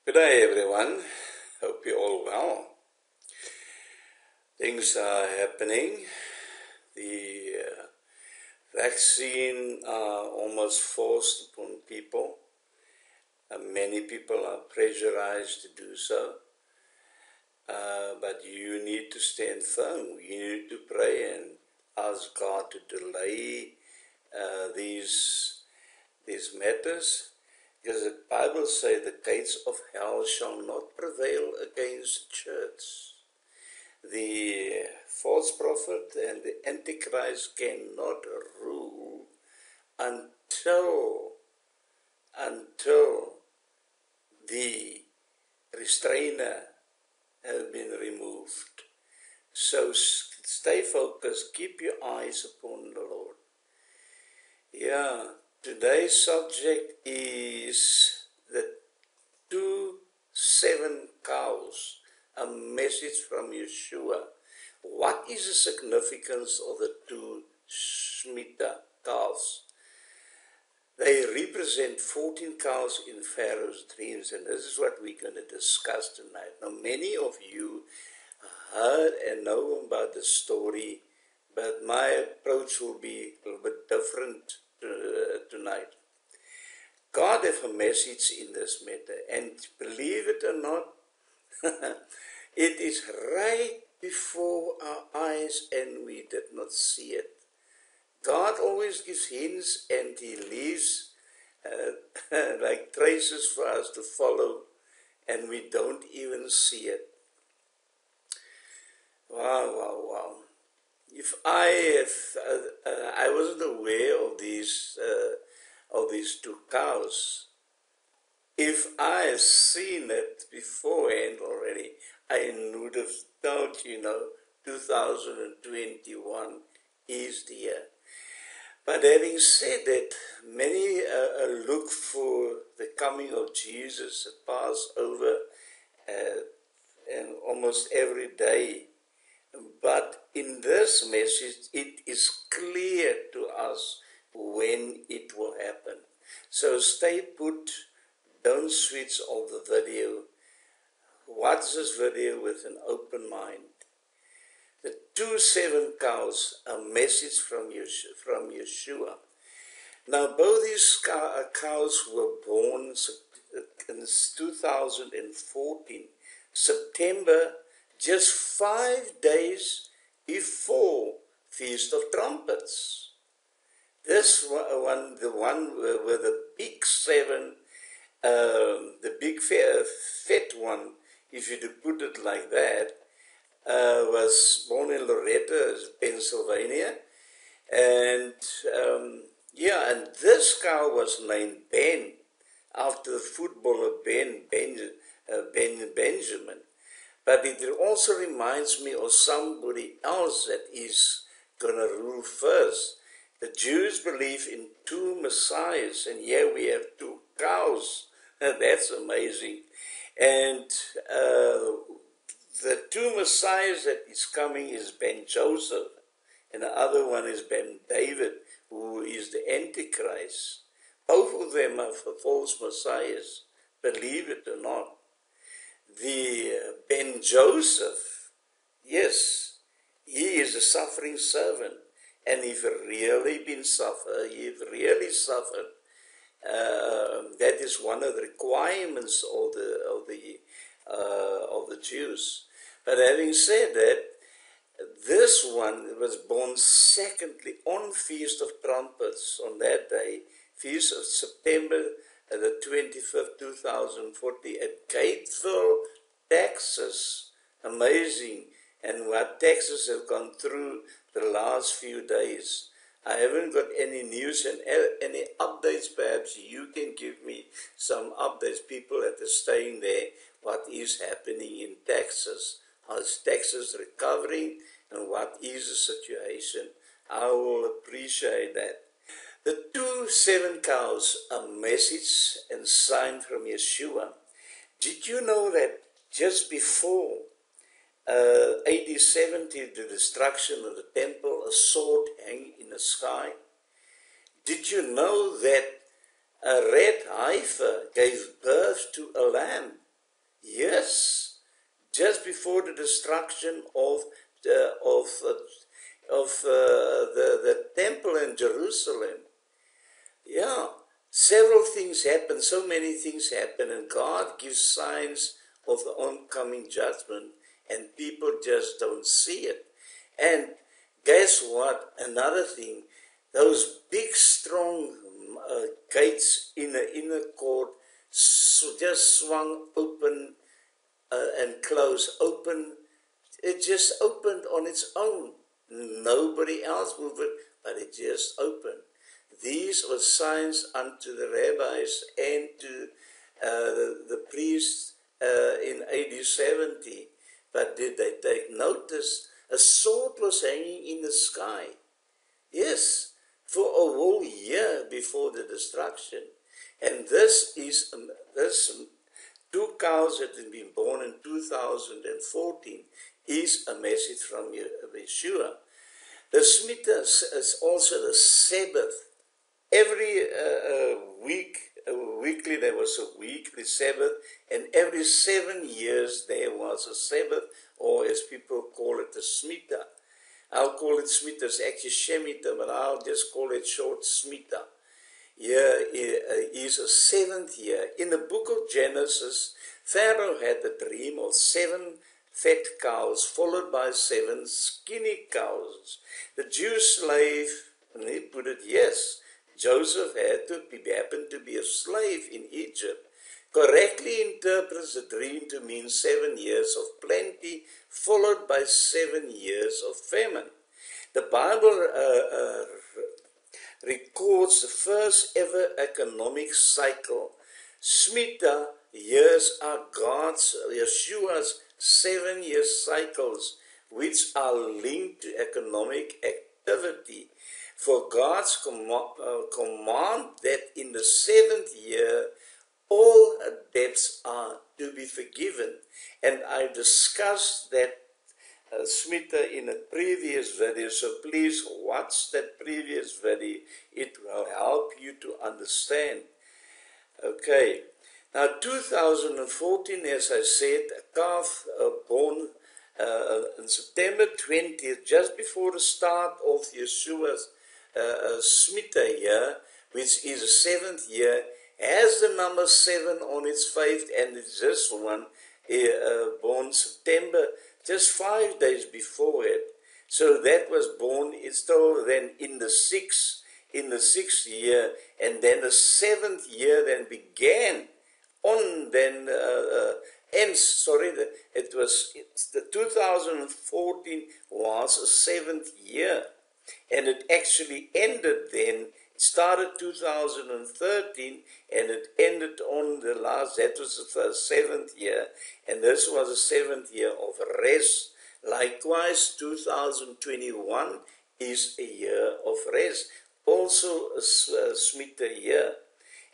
Good day, everyone. Hope you're all well. Things are happening. The vaccine are almost forced upon people. Many people are pressurized to do so. But you need to stand firm. You need to pray and ask God to delay these matters. Because the Bible says the gates of hell shall not prevail against the church. The false prophet and the Antichrist cannot rule until the restrainer has been removed. So stay focused, keep your eyes upon the Lord. Yeah. Today's subject is the 7 cows, a message from Yeshua. What is the significance of the 2 SHEMITAH cows? They represent 14 cows in Pharaoh's dreams, and this is what we're going to discuss tonight. Now, many of you heard and know about the story, but my approach will be a little bit different tonight. God has a message in this matter, and believe it or not, it is right before our eyes and we did not see it. God always gives hints and He leaves like traces for us to follow, and we don't even see it. Wow. If I wasn't aware of these 2 cows. If I had seen it beforehand already, I would have told 2021 is the year. But having said that, many look for the coming of Jesus at Passover and almost every day. But in this message, it is clear to us when it will happen. So stay put, don't switch off the video. Watch this video with an open mind. The 7 cows, a message from Yeshua. Now both these cows were born in 2014, September, just 5 days before Feast of Trumpets. This one, the one with the big 7, the big fat one, if you put it like that, was born in Loretto, Pennsylvania. And and this cow was named Ben, after the footballer Benjamin. But it also reminds me of somebody else that is going to rule first. The Jews believe in 2 messiahs, and here we have 2 cows. That's amazing. And the 2 messiahs that is coming is Ben Joseph, and the other one is Ben David, who is the Antichrist. Both of them are false messiahs, believe it or not. The Ben Joseph, yes, he is a suffering servant, and he's really suffered. That is one of the requirements of the Jews. But having said that, this one was born secondly on Feast of Trumpets, on that day, Feast of September the 25th, 2040, at Gateville, Texas. Amazing. And what Texas has gone through the last few days. I haven't got any news and any updates. Perhaps you can give me some updates, people that are staying there, what is happening in Texas. How is Texas recovering, and what is the situation? I will appreciate that. The 7 cows, a message and sign from Yeshua. Did you know that just before AD 70, the destruction of the temple, a sword hanging in the sky? Did you know that a red heifer gave birth to a lamb? before the destruction of the temple in Jerusalem. Yeah, several things happen, so many things happen, and God gives signs of the oncoming judgment, and people just don't see it. And guess what? Another thing, those big, strong gates in the inner court just swung open and closed. It just opened on its own. Nobody else moved it, but it just opened. These were signs unto the rabbis and to the priests in AD 70. But did they take notice? A sword was hanging in the sky. Yes, for a whole year before the destruction. And this two cows that have been born in 2014 is a message from Yeshua. The SHEMITAH is also the Sabbath. Every weekly there was a weekly Sabbath, and every 7 years there was a Sabbath, or as people call it, the SHEMITAH. I'll call it SHEMITAH, it's actually SHEMITAH, but I'll just call it short SHEMITAH. Here is a 7th year. In the book of Genesis, Pharaoh had a dream of 7 fat cows followed by 7 skinny cows. The Jewish slave, and he put it, yes, Joseph happened to be a slave in Egypt, correctly interprets the dream to mean 7 years of plenty followed by 7 years of famine. The Bible records the first ever economic cycle. SHEMITAH years are Yeshua's 7-year cycles, which are linked to economic activity. For God's command that in the 7th year all debts are to be forgiven. And I discussed that SHEMITAH in a previous video, so please watch that previous video. It will help you to understand. Okay, now 2014, as I said, a calf born on September 20th, just before the start of Yeshua's SHEMITAH year, which is the 7th year, has the number 7 on its face, and it's this one born September, just 5 days before it. So that was born, it's still then in the 6th year, and then the 7th year then began on then the 2014 was a 7th year, and it actually ended then. It started 2013 and it ended on the last, that was the 7th year, and this was the 7th year of rest. Likewise, 2021 is a year of rest, also a SHEMITAH year.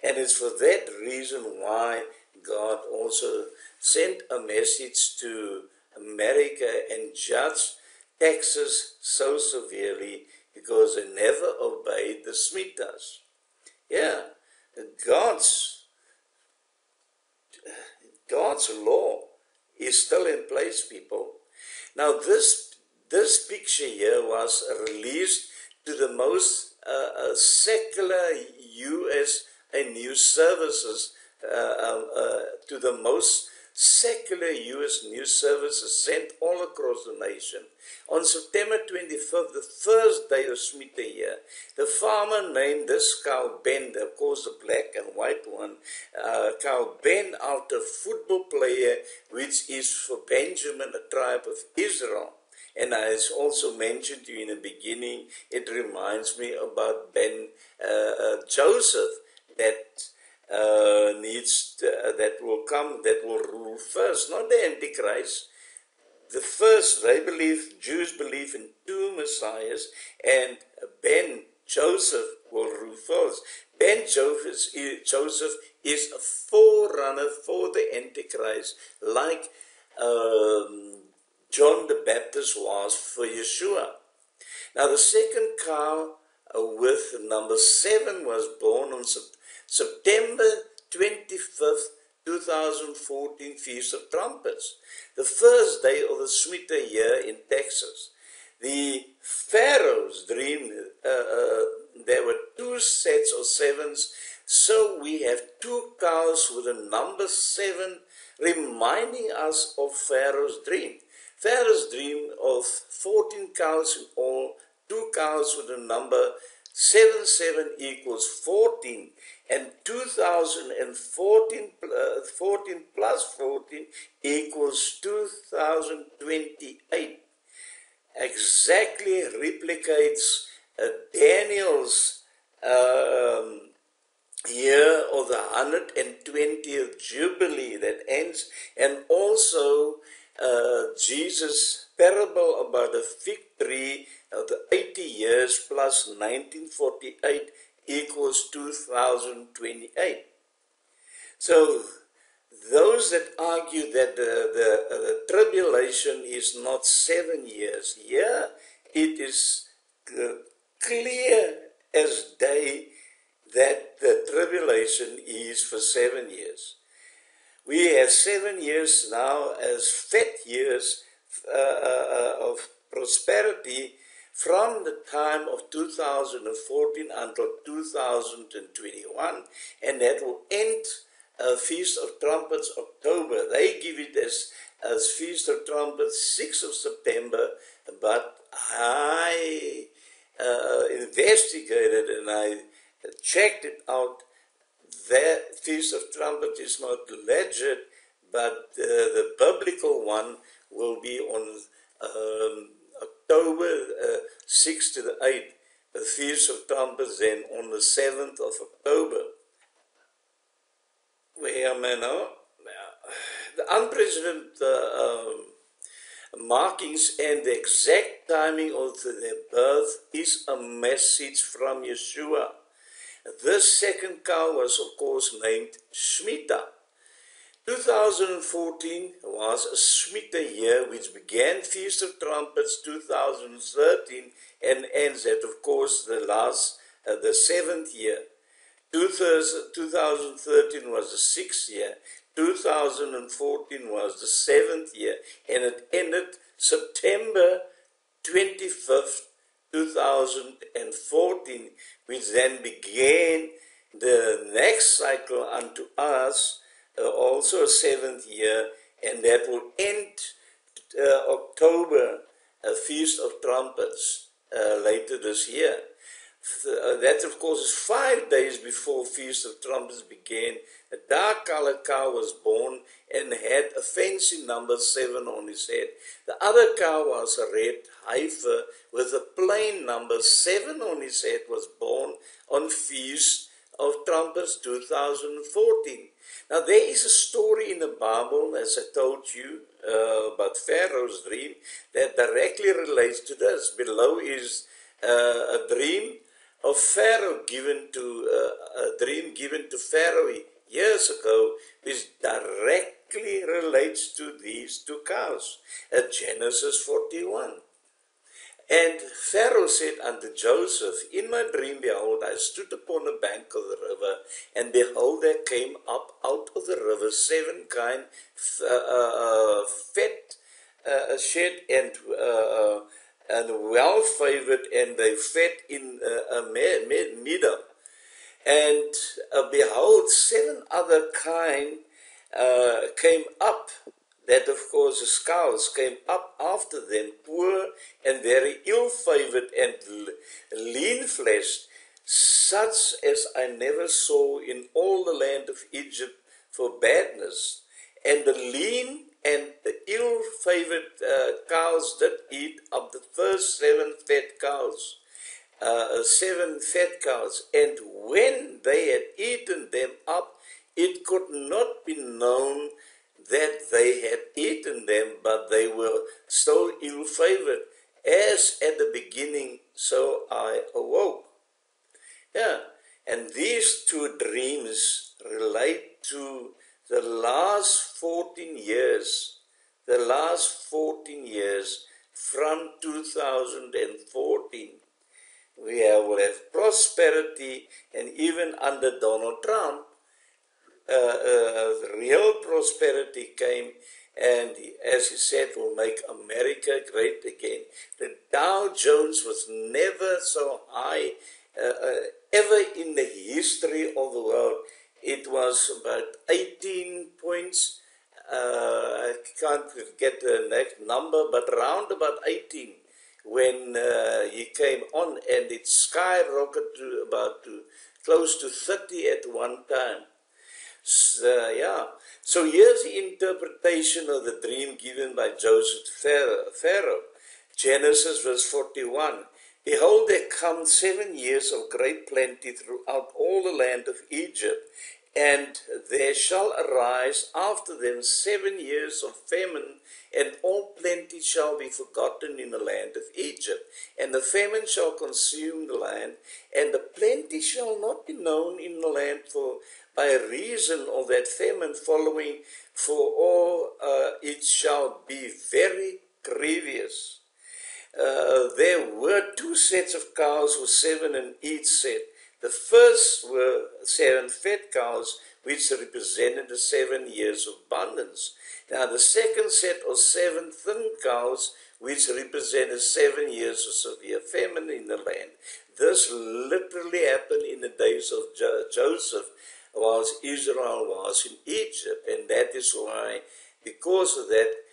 And it's for that reason why God also sent a message to America and judged taxes so severely because they never obeyed the SHEMITAHs. Yeah, God's law is still in place, people. Now this picture here was released to the most secular U.S. and news services, to the most secular U.S. news services sent all across the nation. On September 25th, the first day of SHEMITAH year, the farmer named this cow Ben, of course the black and white one, cow Ben after a football player, which is for Benjamin, a tribe of Israel. And as also mentioned to you in the beginning, it reminds me about Joseph, that that will come, that will rule first, not the Antichrist. The first, Jews believe in 2 messiahs, and Joseph will rule first. Joseph is a forerunner for the Antichrist, like John the Baptist was for Yeshua. Now the second cow with number 7 was born on September 25th, 2014. 2014 Feast of Trumpets, the first day of the SHEMITAH year in Texas. The Pharaoh's dream, there were 2 sets of 7s, so we have 2 cows with the number 7, reminding us of Pharaoh's dream. Pharaoh's dream of 14 cows in all, 2 cows with the number 7 equals 14, and 2014 14 plus 14 equals 2028. Exactly replicates Daniel's year of the 120th Jubilee that ends, and also Jesus' parable about the fig tree of the 80 years plus 1948 equals 2028. So those that argue that the tribulation is not 7 years, yeah, it is clear as day that the tribulation is for 7 years. We have 7 years now as fat years of prosperity from the time of 2014 until 2021, and that will end Feast of Trumpets October. They give it as Feast of Trumpets 6th of September, but I investigated and I checked it out. That Feast of Trumpets is not legit, but the biblical one will be on October 6th to the 8th. The Feast of Trumpets then on the 7th of October. Where am I now? The unprecedented markings and the exact timing of their birth is a message from Yeshua. This second cow was, of course, named SHEMITAH. 2014 was a SHEMITAH year which began Feast of Trumpets 2013 and ends at, of course, the 7th year. 2013 was the 6th year. 2014 was the 7th year, and it ended September 25th, 2014, which then began the next cycle unto us, also a 7th year, and that will end October, a Feast of Trumpets, later this year. That, of course, is 5 days before Feast of Trumpets began. A dark-colored cow was born and had a fancy number 7 on his head. The other cow was a red heifer with a plain number 7 on his head, was born on Feast of Trumpets 2014. Now, there is a story in the Bible, as I told you, about Pharaoh's dream that directly relates to this. Below is a dream of Pharaoh a dream given to Pharaoh years ago, which directly relates to these 2 cows at Genesis 41. And Pharaoh said unto Joseph, In my dream, behold, I stood upon the bank of the river, and behold, there came up out of the river 7 kine fat shed and well favored, and they fed in a meadow. And behold, 7 other kine came up. That, of course, the cows came up after them, poor and very ill-favored and lean-fleshed, such as I never saw in all the land of Egypt for badness. And the lean and the ill-favored cows did eat of the first 7 fat cows. 7 fat cows, and when they had eaten them up, it could not be known that they had eaten them, but they were so ill-favored. As at the beginning, so I awoke. Yeah, and these 2 dreams relate to the last 14 years, from 2014. We will have prosperity, and even under Donald Trump, real prosperity came, and as he said, will make America great again. The Dow Jones was never so high ever in the history of the world. It was about 18 points. I can't get the next number, but around about 18 when he came on, and it skyrocketed to about close to 30 at one time. So here's the interpretation of the dream given by Joseph to Pharaoh. Genesis verse 41. Behold, there come 7 years of great plenty throughout all the land of Egypt, and there shall arise after them 7 years of famine, and all plenty shall be forgotten in the land of Egypt. And the famine shall consume the land, and the plenty shall not be known in the land by reason of that famine following, for all it shall be very grievous. There were 2 sets of cows with 7 in each set. The first were 7 fat cows, which represented the 7 years of abundance. Now the second set of 7 thin cows, which represented 7 years of severe famine in the land. This literally happened in the days of Joseph, whilst Israel was in Egypt, and that is why, because of that,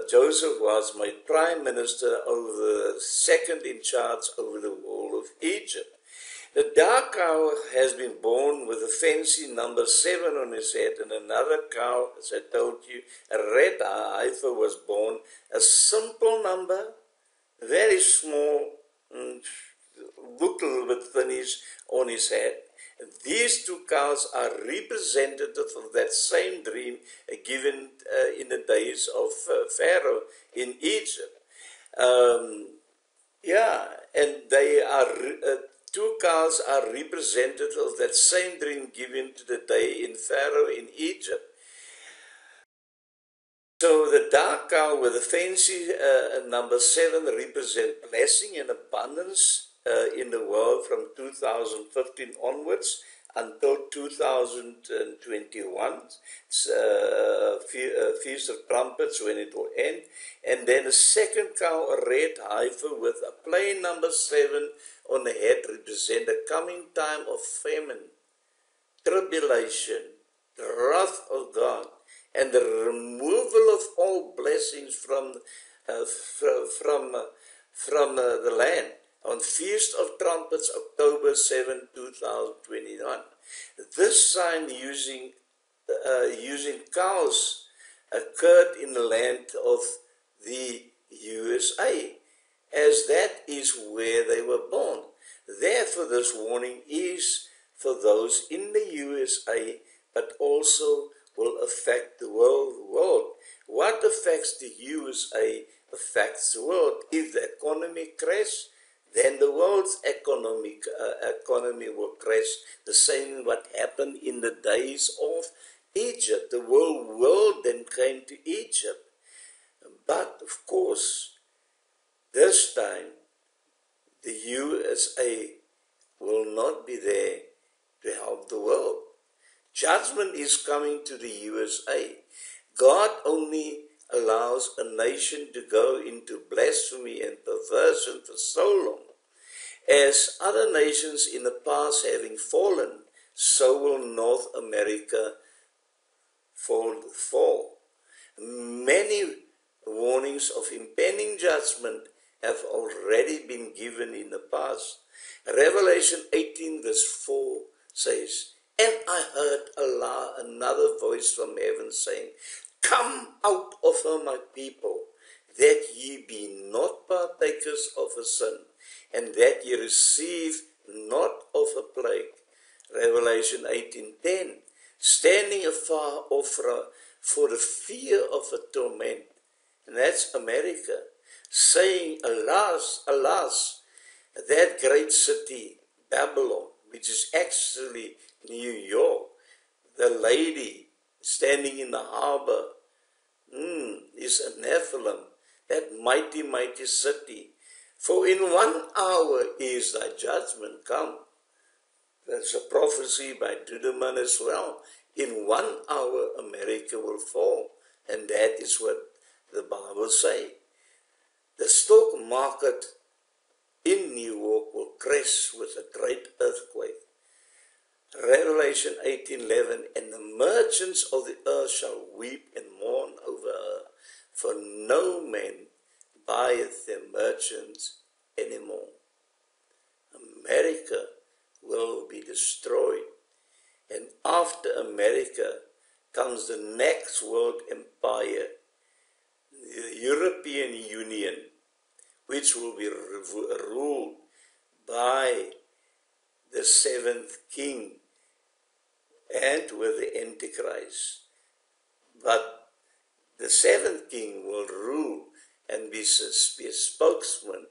Joseph was made prime minister over the second in charge over the whole of Egypt. The dark cow has been born with a fancy number 7 on his head, and another cow, as I told you, a red heifer, was born, a simple number, very small, looked a little bit thinnish on his head. These 2 cows are representative of that same dream given in the days of Pharaoh in Egypt. And they are 2 cows are representative of that same dream given to the day in Pharaoh in Egypt. So the dark cow with the fancy number 7 represent blessing and abundance in the world from 2015 onwards until 2021. Feast of Trumpets, when it will end. And then a second cow, a red heifer with a plain number 7 on the head, represent the coming time of famine, tribulation, the wrath of God, and the removal of all blessings from the land. On Feast of Trumpets, October 7, 2021. This sign using cows occurred in the land of the USA, as that is where they were born. Therefore, this warning is for those in the USA, but also will affect the world. What affects the USA affects the world. If the economy crashes, then the world's economy will crash. The same what happened in the days of Egypt. The whole world then came to Egypt. But of course, this time the USA will not be there to help the world. Judgment is coming to the USA. God only allows a nation to go into blasphemy and perversion for so long. As other nations in the past having fallen, so will North America fall. Many warnings of impending judgment have already been given in the past. Revelation 18 verse 4 says, "And I heard another voice from heaven saying, Come out of her, my people, that ye be not partakers of a sin, and that ye receive not of a plague." Revelation 18:10, "Standing afar off for the fear of a torment," and that's America, saying, "Alas, alas, that great city, Babylon," which is actually New York, the lady standing in the harbor, is a Nephilim, that mighty, mighty city. For in 1 hour is thy judgment come. That's a prophecy by Dudeman as well. In 1 hour, America will fall. And that is what the Bible says. The stock market in New York will crash with a great earthquake. Revelation 18:11, and the merchants of the earth shall weep and mourn over her, for no man buyeth their merchants anymore. America will be destroyed. And after America comes the next world empire, the European Union, which will be ruled by the seventh king and with the Antichrist. But the seventh king will rule and be a spokesman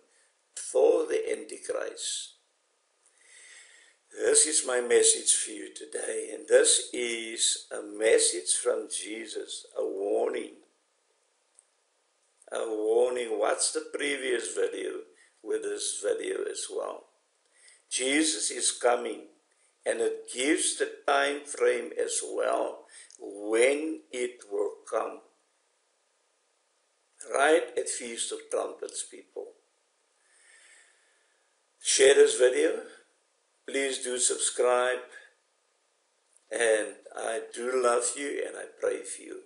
for the Antichrist. This is my message for you today, and this is a message from Jesus, a warning. A warning. Watch the previous video with this video as well. Jesus is coming, and it gives the time frame as well when it will come. Right at Feast of Trumpets, people. Share this video. Please do subscribe. And I do love you, and I pray for you.